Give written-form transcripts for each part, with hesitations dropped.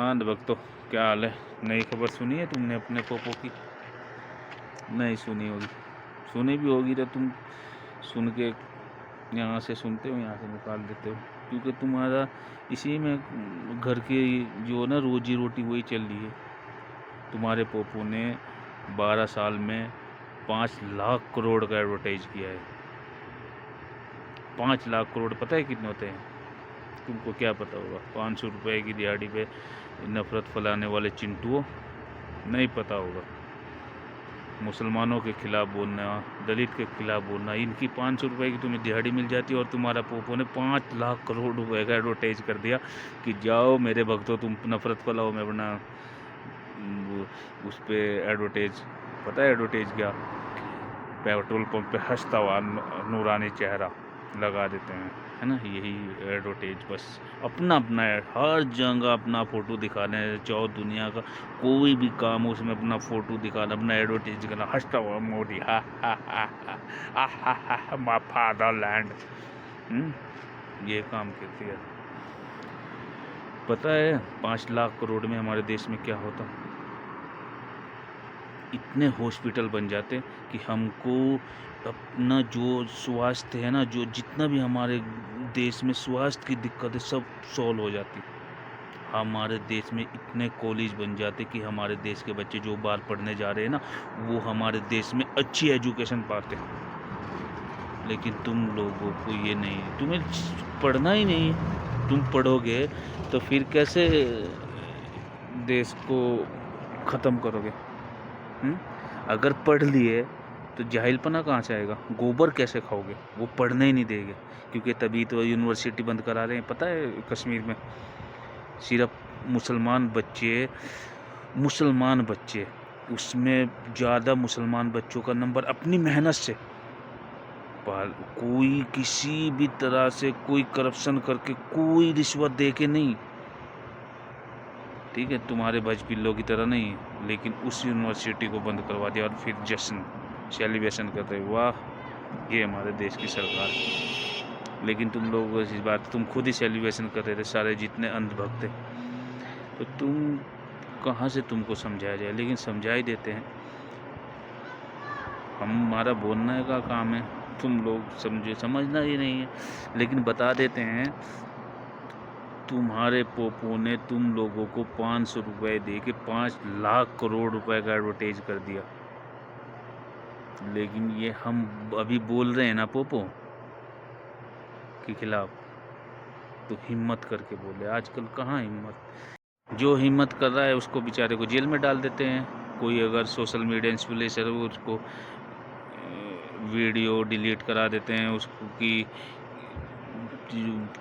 हाँ भक्तों, क्या हाल है? नई खबर सुनी है तुमने अपने पोपो की? नहीं सुनी होगी। सुनी भी होगी तो तुम सुन के यहाँ से सुनते हो, यहाँ से निकाल देते हो, क्योंकि तुम्हारा इसी में घर की जो ना रोजी रोटी वही चल रही है। तुम्हारे पोपो ने 12 साल में 5 लाख करोड़ का एडवर्टाइज किया है। 5 लाख करोड़ पता है कितने होते हैं? तुमको क्या पता होगा? 500 रुपये की दिहाड़ी पे नफरत फैलाने वाले चिंटुओं, नहीं पता होगा। मुसलमानों के खिलाफ बोलना, दलित के खिलाफ बोलना, इनकी 500 रुपये की तुम्हें दिहाड़ी मिल जाती है और तुम्हारा पोपो ने 5 लाख करोड़ रुपए का एडवर्टाइज कर दिया कि जाओ मेरे भक्तों तुम नफरत फैलाओ। मैं अपना उस पर एडवर्टाइज, पता है एडवर्टाइज क्या? पेट्रोल पंप पे हंसता हुआ नूरानी चेहरा लगा देते हैं, है ना? यही एडवर्टाइज, बस अपना अपना हर जगह अपना फ़ोटो दिखाना है। चाहो दुनिया का कोई भी काम हो उसमें अपना फ़ोटो दिखाना, अपना एडवर्टाइज करना, हंसता हुआ मोदी, हा हा हा हा हा हा माय फादरलैंड। ये काम करती है। पता है 5 लाख करोड़ में हमारे देश में क्या होता? इतने हॉस्पिटल बन जाते कि हमको अपना जो स्वास्थ्य है ना, जो जितना भी हमारे देश में स्वास्थ्य की दिक्कत है सब सॉल्व हो जाती। हमारे देश में इतने कॉलेज बन जाते कि हमारे देश के बच्चे जो बाहर पढ़ने जा रहे हैं ना, वो हमारे देश में अच्छी एजुकेशन पाते। लेकिन तुम लोगों को ये नहीं, तुम्हें पढ़ना ही नहीं है। तुम पढ़ोगे तो फिर कैसे देश को ख़त्म करोगे? अगर पढ़ लिए तो जाहिलपना कहाँ से आएगा? गोबर कैसे खाओगे? वो पढ़ने ही नहीं देंगे, क्योंकि तभी तो यूनिवर्सिटी बंद करा रहे हैं। पता है कश्मीर में सिर्फ मुसलमान बच्चे, उसमें ज़्यादा मुसलमान बच्चों का नंबर अपनी मेहनत से कोई किसी भी तरह से कोई करप्शन करके, कोई रिश्वत दे के नहीं, ठीक है, तुम्हारे भजपिल्लों की तरह नहीं, लेकिन उस यूनिवर्सिटी को बंद करवा दिया और फिर जश्न सेलिब्रेशन करते हैं। वाह, ये हमारे देश की सरकार है। लेकिन तुम लोग इस बात तुम खुद ही सेलिब्रेशन कर रहे थे, सारे जितने अंधभक्त थे। तो तुम कहाँ से तुमको समझाया जाए? लेकिन समझा ही देते हैं। हमारा बोलने का काम है, तुम लोग समझना ही नहीं है, लेकिन बता देते हैं। तुम्हारे पोपो ने तुम लोगों को 500 रुपये दे के 5 लाख करोड़ रुपए का एडवर्टाइज कर दिया। लेकिन ये हम अभी बोल रहे हैं ना पोपो के खिलाफ, तो हिम्मत करके बोले। आजकल कहाँ हिम्मत? जो हिम्मत कर रहा है उसको बेचारे को जेल में डाल देते हैं। कोई अगर सोशल मीडिया इन्फ्लुएंसर हो उसको वीडियो डिलीट करा देते हैं, उसको की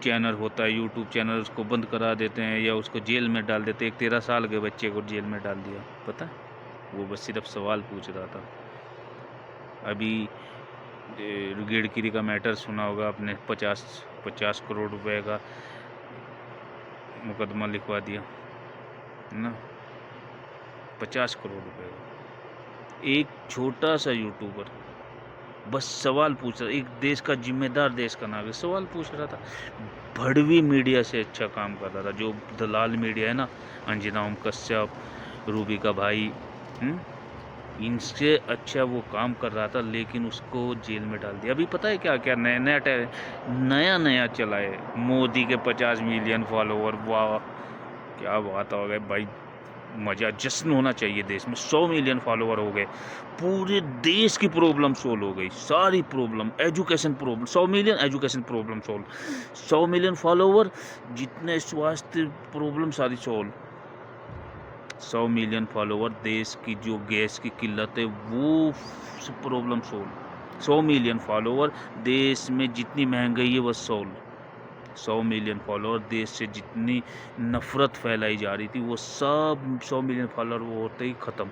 चैनल होता है यूट्यूब चैनल, उसको बंद करा देते हैं या उसको जेल में डाल देते हैं। एक 13 साल के बच्चे को जेल में डाल दिया, पता है? वो बस सिर्फ सवाल पूछ रहा था। अभी गिरगिरी का मैटर सुना होगा आपने, 50 करोड़ रुपए का मुकदमा लिखवा दिया ना, 50 करोड़ रुपए का। एक छोटा सा यूट्यूबर बस सवाल पूछ रहा, एक देश का जिम्मेदार देश का नागरिक सवाल पूछ रहा था। भड़वी मीडिया से अच्छा काम कर रहा था, जो दलाल मीडिया है ना, अंजना ओम कश्यप, रूबी का भाई, इनसे अच्छा वो काम कर रहा था, लेकिन उसको जेल में डाल दिया। अभी पता है क्या क्या नया चला है? मोदी के 50 मिलियन फॉलोवर। वाह, क्या बात हो गई भाई, मजा, जश्न होना चाहिए देश में। 100 मिलियन फॉलोवर हो गए, पूरे देश की प्रॉब्लम सोल्व हो गई, सारी problem, education problem 100 million, education problem solve. 100 million follower, जितने स्वास्थ्य प्रॉब्लम सारी सोल्व। 100 मिलियन फॉलोवर, देश की जो गैस की किल्लत है वो प्रॉब्लम सोल्व। 100 मिलियन फॉलोवर, देश में जितनी महंगाई है वो सोल्व। 100 मिलियन फॉलोअर, देश से जितनी नफरत फैलाई जा रही थी वो सब 100 मिलियन फॉलोअर वो होते ही ख़त्म।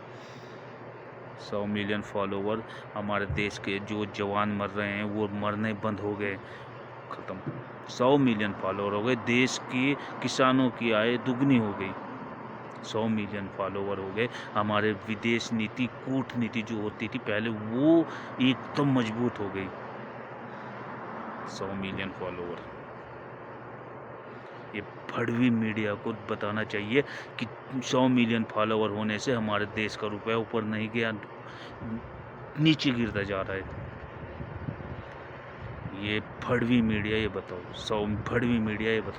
100 मिलियन फॉलोअर, हमारे देश के जो जवान मर रहे हैं वो मरने बंद हो गए, ख़त्म। 100 मिलियन फॉलोअर हो गए, देश के किसानों की आय दुगनी हो गई। 100 मिलियन फॉलोअर हो गए, हमारे विदेश नीति, कूटनीति जो होती थी पहले वो एकदम मजबूत हो गई। 100 मिलियन फॉलोअर। ये भड़वी मीडिया को बताना चाहिए कि 100 मिलियन फॉलोवर होने से हमारे देश का रुपया ऊपर नहीं गया, नीचे गिरता जा रहा है। ये भड़वी मीडिया ये बताओ,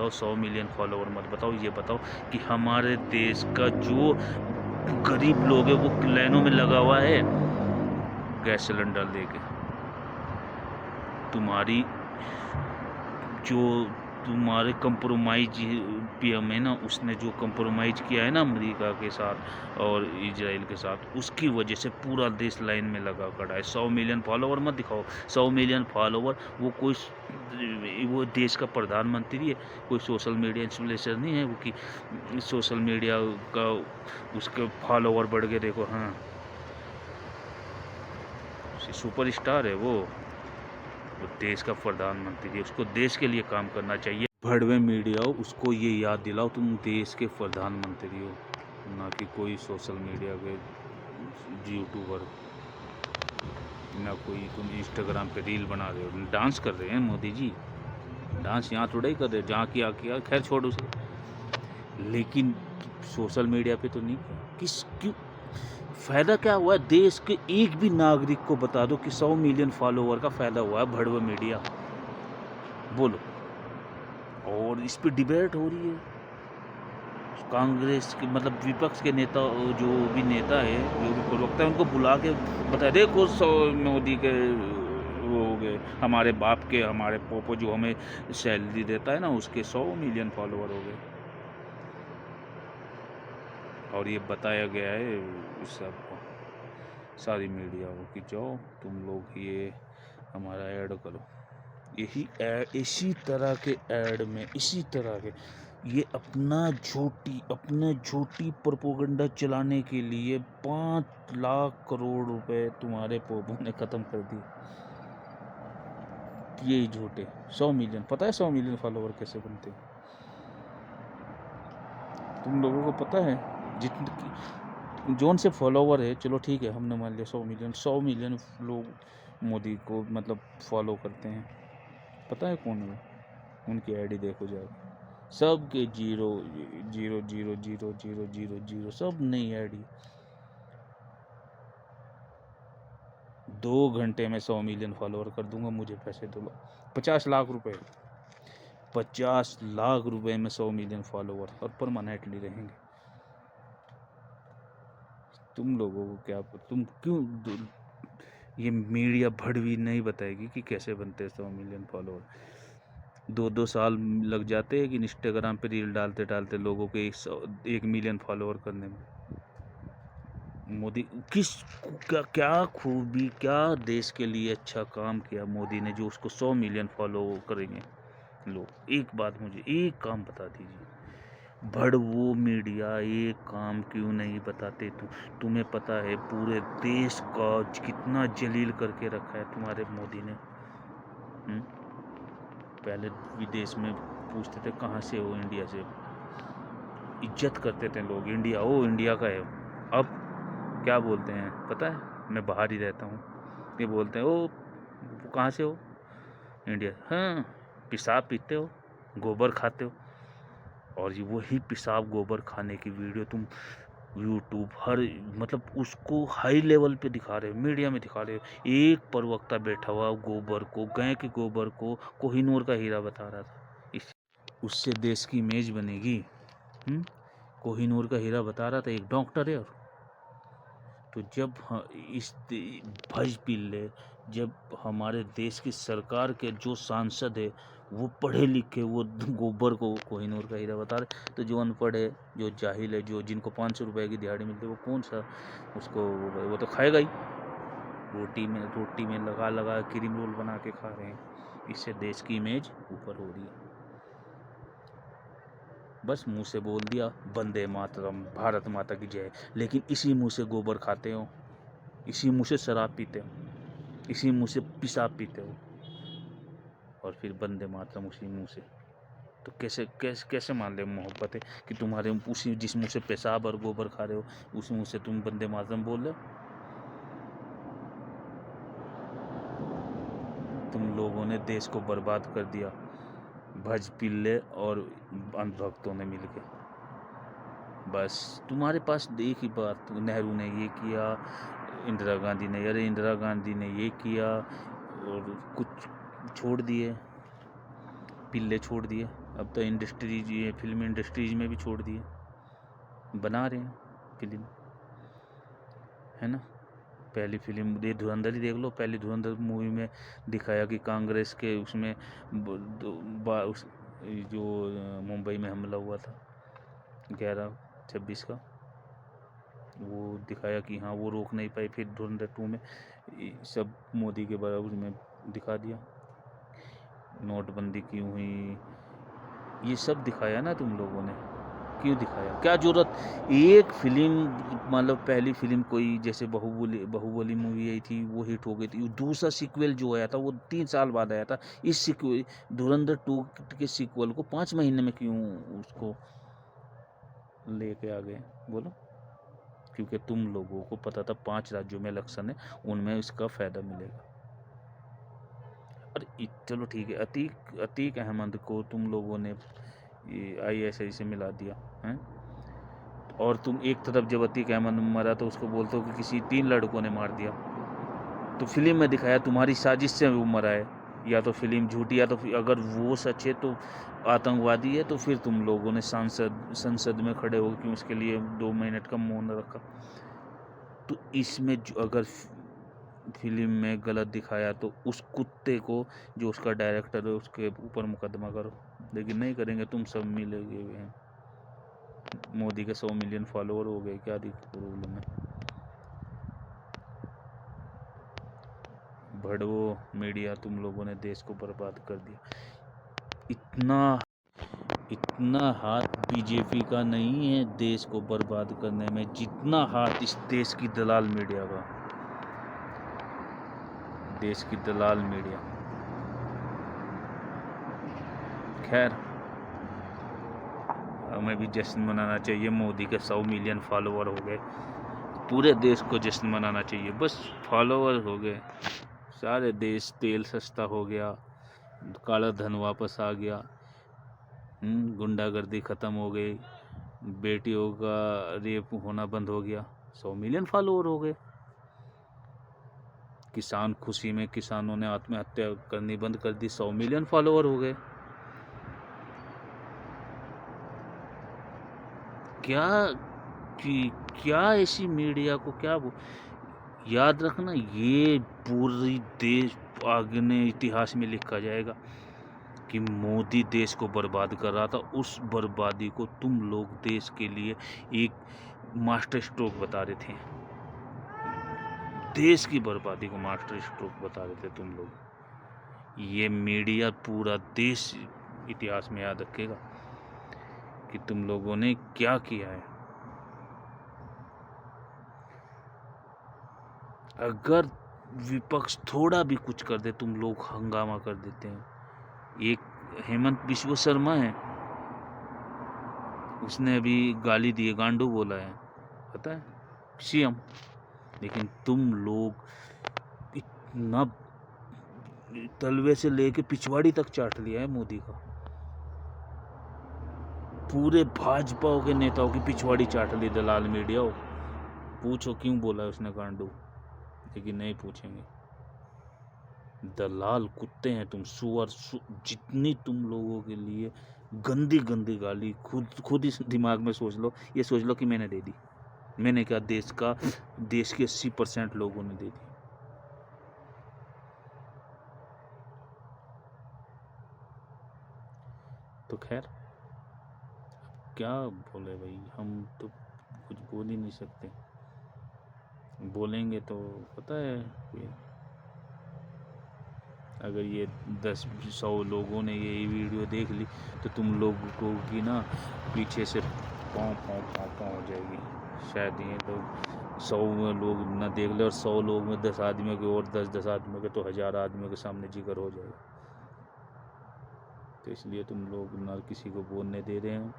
100 मिलियन फॉलोवर मत बताओ, ये बताओ कि हमारे देश का जो गरीब लोग है वो लाइनों में लगा हुआ है गैस सिलेंडर लेके। तुम्हारे कंप्रोमाइज पीएम है ना, उसने जो कंप्रोमाइज किया है ना अमेरिका के साथ और इजराइल के साथ, उसकी वजह से पूरा देश लाइन में लगा खड़ा है। 100 मिलियन फॉलोवर मत दिखाओ, 100 मिलियन फॉलोवर वो देश का प्रधानमंत्री है, कोई सोशल मीडिया इन्फ्लुएंसर नहीं है वो कि सोशल मीडिया का उसके फॉलोवर बढ़ गए। देखो, हाँ, सुपर स्टार है वो देश का प्रधानमंत्री है, उसको देश के लिए काम करना चाहिए। भड़वे मीडिया हो, उसको ये याद दिलाओ तुम देश के प्रधानमंत्री हो, ना कि कोई सोशल मीडिया के यूट्यूबर, ना कोई तुम इंस्टाग्राम पे रील बना रहे हो। डांस कर रहे हैं मोदी जी, डांस यहाँ थोड़ा ही कर रहे, जहाँ किया खैर छोड़ उसे, लेकिन सोशल मीडिया पे तो नहीं। क्यों फ़ायदा क्या हुआ है? देश के एक भी नागरिक को बता दो कि 100 मिलियन फॉलोवर का फ़ायदा हुआ है भड़वा मीडिया, बोलो। और इस पे डिबेट हो रही है, कांग्रेस के मतलब विपक्ष के नेता, जो भी नेता है, जो भी प्रवक्ता है, उनको बुला के बता दे को 100 मोदी के वो हो गए, हमारे बाप के, हमारे पोपो जो हमें सैलरी देता है ना, उसके 100 मिलियन फॉलोवर हो गए। और ये बताया गया है सब सारी मीडिया को कि जाओ तुम लोग ये हमारा ऐड करो। यही ऐड, इसी तरह के ऐड में, इसी तरह के ये अपने झूठी प्रोपेगेंडा चलाने के लिए 5 लाख करोड़ रुपए तुम्हारे पोपो ने ख़त्म कर दिए। ये झूठे 100 मिलियन, पता है 100 मिलियन फॉलोवर कैसे बनते हैं? तुम लोगों को पता है? जितने जोन से फॉलोवर है, चलो ठीक है, हमने मान लिया 100 मिलियन लोग मोदी को मतलब फॉलो करते हैं। पता है कौन है? उनकी आईडी देखो जाके, सब के 0 सब नई आईडी। 2 घंटे में 100 मिलियन फॉलोवर कर दूंगा, मुझे पैसे दो। 50 लाख रुपए, 50 लाख रुपए में 100 मिलियन फॉलोवर, और परमानेंटली रहेंगे। तुम लोगों को क्या, तुम क्यों ये मीडिया भड़वी नहीं बताएगी कि कैसे बनते हैं 100 मिलियन फॉलोवर? 2-2 साल लग जाते हैं कि इंस्टाग्राम पे रील डालते डालते लोगों के 1 मिलियन फॉलोवर करने में। मोदी क्या खूबी, क्या देश के लिए अच्छा काम किया मोदी ने जो उसको 100 मिलियन फॉलो करेंगे लोग? एक बात मुझे, एक काम बता दीजिए, भड़वो मीडिया एक काम क्यों नहीं बताते? तुम्हें पता है पूरे देश का कितना जलील करके रखा है तुम्हारे मोदी ने? पहले विदेश में पूछते थे कहाँ से हो, इंडिया से, इज्जत करते थे लोग, इंडिया हो, इंडिया का है। अब क्या बोलते हैं पता है? मैं बाहर ही रहता हूँ, ये बोलते हैं ओ कहाँ से हो? इंडिया। हाँ, पेशाब पीते हो, गोबर खाते हो, और ये वही पेशाब गोबर खाने की वीडियो तुम यूट्यूब हर मतलब उसको हाई लेवल पे दिखा रहे हो, मीडिया में दिखा रहे हो। एक प्रवक्ता बैठा हुआ गोबर को, गाय के गोबर को कोहिनूर का हीरा बता रहा था, उससे देश की इमेज बनेगी। कोहिनूर का हीरा बता रहा था, एक डॉक्टर है। और तो जब इस भज पिल्ले, जब हमारे देश की सरकार के जो सांसद है वो पढ़े लिखे, वो गोबर को कोहिनूर का हीरा बता रहे, तो जो अनपढ़ है, जो जाहिल है, जो जिनको 500 रुपए की दिहाड़ी मिलती है, वो कौन सा उसको, वो तो खाएगा ही। रोटी में लगा लगा क्रीम रोल बना के खा रहे हैं। इससे देश की इमेज ऊपर हो रही है। बस मुंह से बोल दिया वंदे मातरम, भारत माता की जय, लेकिन इसी मुंह से गोबर खाते हो, इसी मुंह से शराब पीते हो, इसी मुंह से पेशाब पीते हो, और फिर वंदे मातरम उसी मुंह से। तो कैसे कैसे कैसे मान ले मोहब्बत है कि तुम्हारे उसी जिस मुंह से पेशाब और गोबर खा रहे हो, उस मुंह से तुम वंदे मातरम बोल रहे हो? तुम लोगों ने देश को बर्बाद कर दिया। भज पिल्ले और अंधभक्तों ने मिलके। बस तुम्हारे पास एक ही बात, नेहरू ने ये किया, इंदिरा गांधी ने, अरे इंदिरा गांधी ने ये किया, और कुछ छोड़ दिए, पिल्ले छोड़ दिए। अब तो इंडस्ट्रीज, ये फिल्म इंडस्ट्रीज में भी छोड़ दिए, बना रहे हैं फिल्म, है ना। पहली फिल्म ये धुरंधर ही देख लो, पहली धुरंधर मूवी में दिखाया कि कांग्रेस के उसमें जो मुंबई में हमला हुआ था 11/26 का, वो दिखाया कि हाँ वो रोक नहीं पाई। फिर धुरंधर 2 में सब मोदी के बराबर में दिखा दिया, नोटबंदी क्यों हुई, ये सब दिखाया ना तुम लोगों ने। क्यों दिखाया, क्या जरूरत। एक फिल्म, मतलब पहली फिल्म कोई जैसे बाहुबली मूवी आई थी, वो हिट हो गई थी, दूसरा सीक्वल जो आया था वो 3 साल बाद आया था। इस सीक्वल धुरंधर 2 के सीक्वल को 5 महीने में क्यों उसको लेके आ गए, बोलो। क्योंकि तुम लोगों को पता था 5 राज्यों में इलेक्शन है, उनमें इसका फायदा मिलेगा। अरे चलो ठीक है, अतीक अहमद को तुम लोगों ने ISI से मिला दिया है, और तुम एक तरफ जब अतीक अहमद मरा तो उसको बोलते हो कि किसी 3 लड़कों ने मार दिया। तो फिल्म में दिखाया तुम्हारी साजिश से वो मरा है, या तो फिल्म झूठी, या तो अगर वो सच है तो आतंकवादी है, तो फिर तुम लोगों ने संसद में खड़े हो क्यों उसके लिए 2 मिनट का मौन रखा। तो इसमें अगर फिल्म में गलत दिखाया तो उस कुत्ते को, जो उसका डायरेक्टर है, उसके ऊपर मुकदमा करो, लेकिन नहीं करेंगे। तुम सब मिले हुए हैं, मोदी के 100 मिलियन फॉलोअर हो गए, क्या प्रॉब्लम है। भड़वो मीडिया, तुम लोगों ने देश को बर्बाद कर दिया। इतना हाथ बीजेपी का नहीं है देश को बर्बाद करने में, जितना हाथ इस देश की दलाल मीडिया का। देश की दलाल मीडिया। खैर, हमें भी जश्न मनाना चाहिए, मोदी के 100 मिलियन फॉलोअर हो गए। पूरे देश को जश्न मनाना चाहिए, बस फॉलोअर हो गए सारे देश, तेल सस्ता हो गया, काला धन वापस आ गया, गुंडागर्दी खत्म हो गई, बेटियों का रेप होना बंद हो गया, 100 मिलियन फॉलोअर हो गए। किसान खुशी में, किसानों ने आत्महत्या करनी बंद कर दी, 100 मिलियन फॉलोअर हो गए। क्या ऐसी मीडिया को क्या याद रखना, ये पूरी देश आगे इतिहास में लिखा जाएगा कि मोदी देश को बर्बाद कर रहा था। उस बर्बादी को तुम लोग देश के लिए एक मास्टर स्ट्रोक बता रहे थे, देश की बर्बादी को मास्टर स्ट्रोक बता रहे थे तुम लोग। ये मीडिया पूरा देश इतिहास में याद रखेगा कि तुम लोगों ने क्या किया है। अगर विपक्ष थोड़ा भी कुछ कर दे, तुम लोग हंगामा कर देते हैं। एक हेमंत बिश्व शर्मा है, उसने अभी गाली दी है, गांडू बोला है, पता है, CM। लेकिन तुम लोग इतना तलवे से लेके पिछवाड़ी तक चाट लिया है मोदी का, पूरे भाजपा के नेताओं की पिछवाड़ी चाट ली दलाल मीडिया हो। पूछो क्यों बोला है उसने गांडू, लेकिन नहीं पूछेंगे। दलाल कुत्ते हैं तुम, सुअर जितनी तुम लोगों के लिए गंदी गंदी गाली, खुद ही दिमाग में सोच लो, ये सोच लो कि मैंने दे दी। मैंने क्या, देश के 80% लोगों ने दे दी। तो खैर क्या बोले भाई, हम तो कुछ बोल ही नहीं सकते। बोलेंगे तो पता है, अगर ये 10-100 लोगों ने ये वीडियो देख ली तो तुम लोगों की ना पीछे से पाँव हो जाएगी। शायद ये लोग 100 लोग ना देख ले, और 100 लोग में 10 आदमियों के, और 10 आदमियों के, तो 1000 आदमियों के सामने जिक्र हो जाएगा। तो इसलिए तुम लोग ना किसी को बोलने दे रहे हो,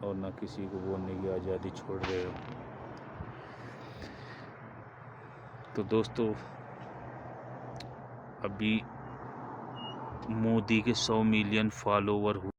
और ना किसी को बोलने की आज़ादी छोड़ रहे हो। तो दोस्तों, अभी मोदी के 100 मिलियन फॉलोवर हुए।